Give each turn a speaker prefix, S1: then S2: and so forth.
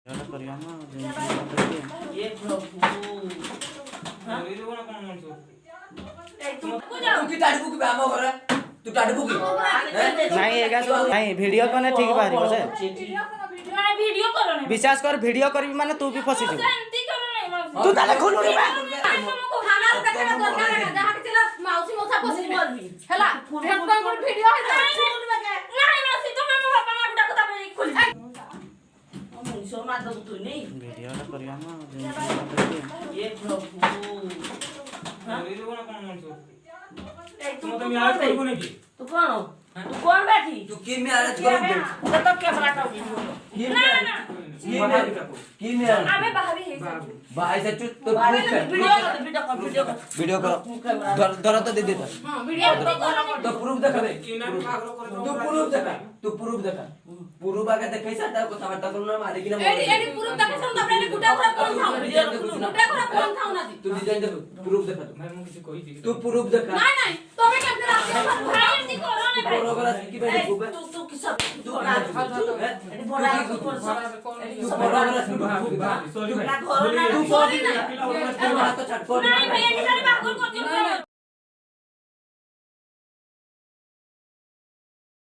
S1: ଝଗଡ଼ା କରିବା ନା
S2: ये प्रभु
S3: ये जो ना कौन मनसो
S2: तू की टाडबू की बाबा करे तू टाडबू की
S1: नहीं एगा सब नहीं वीडियो कने ठीक बारी बसे
S4: नहीं वीडियो करो नहीं
S1: विश्वास कर वीडियो करबी माने तू भी फसी जबू
S4: शांति करो नहीं
S1: तू ताले खोलू रे
S4: तुमको खाना देखना दरकार है जहां के चला मौसी मौसा फसी हैला हेडफोन पर वीडियो है नहीं मौसी तुम मो बापा ना गुडा को तब खोल
S2: मनुष्य मार दो तू नहीं
S1: वीडियो करिया ना
S2: ये प्रभु
S3: ये जो ना कौन मनसो
S2: तुम
S3: तो मैं आज करबो नहीं की
S2: तू कौन बैठी
S5: तू की में आरज करो
S2: तो कैमरा का
S4: ना ना
S5: की में
S4: आवे बाहरी है
S5: भाई से तो
S2: वीडियो कर
S5: धर तो दे देता
S4: हां वीडियो करो
S5: तो प्रूफ देखा दे
S3: कि ना आग्रह करे
S5: तू प्रूफ देखा प्रूफ आके देखै सा ता কথা বার্তা করো না মারে কি না
S4: एडी पूरा देखा सुन तबरे गुडा को फोन खाओ वीडियो गुडा को फोन खाओ ना दी
S5: तू डिजाइन देख प्रूफ देखा
S3: भाई मु किसी कोई थी
S5: तू प्रूफ देखा
S4: नहीं नहीं तुम्हें कैसे रास्ते भाई ऐसी करो ना भाई
S5: बरोबर की भाई खूब
S2: तू की सब तू बना एडी बड़ा तू
S5: तू बरोबर की
S3: सॉरी भाई
S2: ना घर ना
S5: तू सॉरी ना तो छटको
S4: नहीं भाई ऐसे सारे बाहर